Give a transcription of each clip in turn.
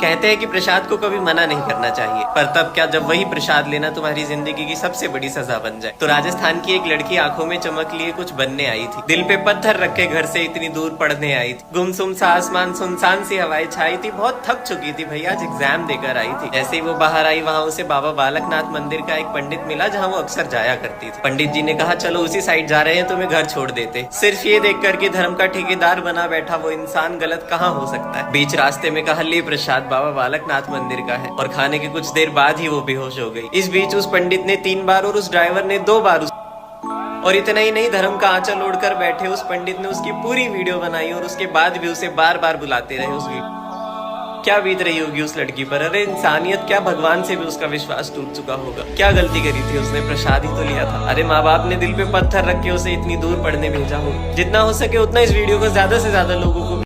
कहते हैं कि प्रसाद को कभी मना नहीं करना चाहिए, पर तब क्या जब वही प्रसाद लेना तुम्हारी जिंदगी की सबसे बड़ी सजा बन जाए। तो राजस्थान की एक लड़की आंखों में चमक लिए कुछ बनने आई थी, दिल पे पत्थर रख के घर से इतनी दूर पढ़ने आई थी। गुमसुम सा आसमान, सुनसान सी हवाएं छाई थी, बहुत थक चुकी थी भैया, आज एग्जाम देकर आई थी। जैसे ही वो बाहर आई, वहाँ उसे बाबा बालकनाथ मंदिर का एक पंडित मिला जहाँ वो अक्सर जाया करती थी। पंडित जी ने कहा चलो उसी साइड जा रहे हैं, तुम्हें घर छोड़ देते। सिर्फ ये देख कर कि धर्म का ठेकेदार बना बैठा वो इंसान गलत कहाँ हो सकता है। बीच रास्ते में कहा ले प्रसाद बाबा बालकनाथ मंदिर का है, और खाने के कुछ देर बाद ही वो बेहोश हो गई। इस बीच उस पंडित ने 3 बार और उस ड्राइवर ने 2 बार और इतना ही नहीं, धर्म का आंचल ओढ़कर बैठे उस पंडित ने उसकी पूरी वीडियो बनाई और उसके बाद भी उसे बार बार बुलाते रहे उस वीडियो। क्या बीत रही होगी उस लड़की पर। अरे इंसानियत क्या, भगवान से भी उसका विश्वास टूट चुका होगा। क्या गलती करी थी उसने, प्रसाद ही तो लिया था। अरे माँ बाप ने दिल पे पत्थर रख के उसे इतनी दूर पढ़ने भेजा हो। जितना हो सके उतना इस वीडियो को ज्यादा से ज्यादा लोगों को।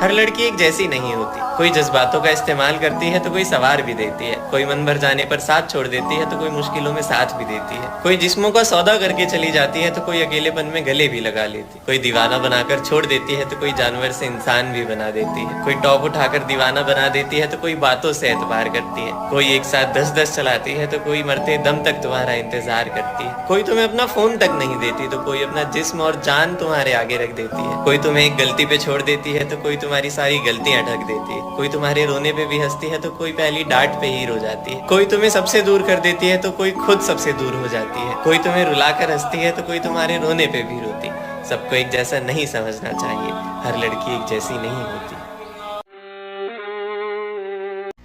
हर लड़की एक जैसी नहीं होती, कोई जज्बातों का इस्तेमाल करती है तो कोई सवार भी देती है, कोई मन भर जाने पर साथ छोड़ देती है तो कोई मुश्किलों में साथ भी देती है, कोई जिस्मों का सौदा करके चली जाती है तो कोई अकेलेपन में गले भी लगा लेती, कोई दीवाना बनाकर छोड़ देती है तो कोई जानवर से इंसान भी बना देती है, कोई टॉप उठाकर दीवाना बना देती है तो कोई बातों से एतबार करती है, कोई एक साथ 10-10 चलाती है तो कोई मरते दम तक तुम्हारा इंतजार करती है, कोई तुम्हें अपना फोन तक नहीं देती तो कोई अपना जिस्म और जान तुम्हारे आगे रख देती है, कोई तुम्हें एक गलती पे छोड़ देती है तो कोई तुम्हारी सारी गलतियां ढक देती है, कोई तुम्हारे रोने पे भी हंसती है तो कोई पहली डांट पे ही रो जाती है, कोई तुम्हें सबसे दूर कर देती है तो कोई खुद सबसे दूर हो जाती है, कोई तुम्हें रुलाकर हंसती है तो कोई तुम्हारे रोने पे भी रोती है। सबको एक जैसा नहीं समझना चाहिए, हर लड़की एक जैसी नहीं होती।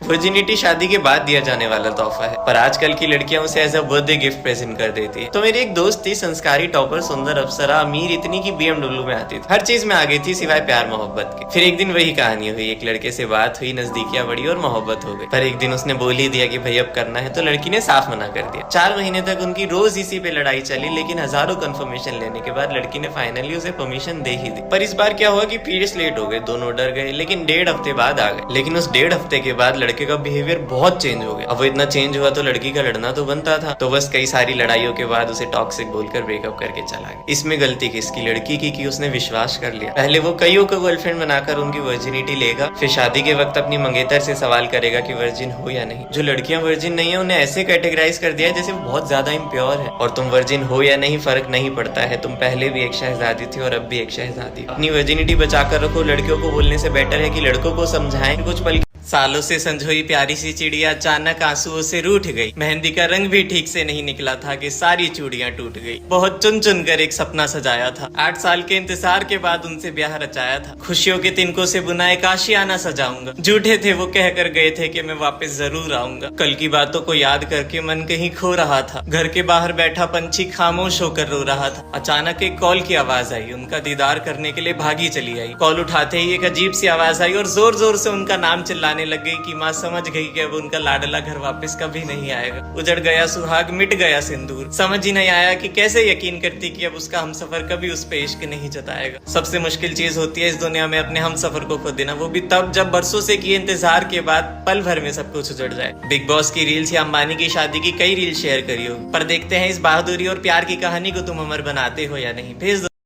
वर्जिनिटी शादी के बाद दिया जाने वाला तोहफा है, पर आजकल की लड़कियां उसे as a birthday gift present कर देती है। तो मेरी एक दोस्त थी, संस्कारी टॉपर, सुंदर अप्सरा, अमीर इतनी की BMW में आती थी, हर चीज में आ गई थी सिवाय प्यार मोहब्बत के। फिर एक दिन वही कहानी हुई, एक लड़के से बात हुई, नजदीकियां बढ़ी और मोहब्बत हो गई। पर एक दिन उसने बोल ही दिया कि भाई अब करना है, तो लड़की ने साफ मना कर दिया। 4 महीने तक उनकी रोज इसी पे लड़ाई चली, लेकिन हजारों कंफर्मेशन लेने के बाद लड़की ने फाइनली उसे परमिशन दे ही दी। पर इस बार क्या हुआ कि पीरियड्स लेट हो गए, दोनों डर गए, लेकिन 1.5 हफ्ते बाद आ गए। लेकिन उस 1.5 हफ्ते के बाद लड़के का बिहेवियर बहुत चेंज हो गया। अब वो इतना चेंज हुआ तो लड़की का लड़ना तो बनता था, तो बस कई सारी लड़ाइयों के बाद उसे टॉक्सिक बोलकर ब्रेकअप करके चला गया। इसमें गलती किसकी, लड़की की, कि उसने विश्वास कर लिया। पहले वो कईयों को गर्लफ्रेंड बनाकर उनकी वर्जिनिटी लेगा, फिर शादी के वक्त अपनी मंगेतर से सवाल करेगा कि वर्जिन हो या नहीं। जो लड़कियां वर्जिन नहीं है उन्हें ऐसे कैटेगराइज कर दिया है जैसे वो बहुत ज्यादा इम्प्योर है। और तुम वर्जिन हो या नहीं फर्क नहीं पड़ता है, तुम पहले भी एक शहजादी थी और अब भी एक शहजादी। अपनी वर्जिनिटी बचाकर रखो, लड़कियों को बोलने से बेटर है कि लड़कों को समझाएं। कुछ पल सालों से संजोई प्यारी सी चिड़िया अचानक आंसुओं से रूठ गई। मेहंदी का रंग भी ठीक से नहीं निकला था कि सारी चूड़ियां टूट गई। बहुत चुन चुन कर एक सपना सजाया था, 8 साल के इंतजार के बाद उनसे ब्याह रचाया था। खुशियों के तिनकों से बुना एक आशियाना सजाऊंगा। झूठे थे वो कह कर गए थे कि मैं वापस जरूर आऊंगा। कल की बातों को याद करके मन कहीं खो रहा था। घर के बाहर बैठा पंछी खामोश होकर रो रहा था। अचानक एक कॉल की आवाज आई, उनका दीदार करने के लिए भागी चली आई। कॉल उठाते ही एक अजीब सी आवाज आई और जोर जोर से उनका नाम चिल्लाने लग गई कि माँ समझ गई कि अब उनका लाडला घर वापस कभी नहीं आएगा। उजड़ गया सुहाग, मिट गया सिंदूर। समझ ही नहीं आया कि कैसे यकीन करती कि अब उसका हमसफर कभी उस पे इश्क नहीं जताएगा। सबसे मुश्किल चीज होती है इस दुनिया में अपने हमसफर को खो देना, वो भी तब जब बरसों से किए इंतजार के बाद पल भर में सब कुछ उजड़ जाए। बिग बॉस की रील्स या अंबानी की शादी की कई रील शेयर करी हो, पर देखते हैं इस बहादुरी और प्यार की कहानी को तुम अमर बनाते हो या नहीं। भेज दो।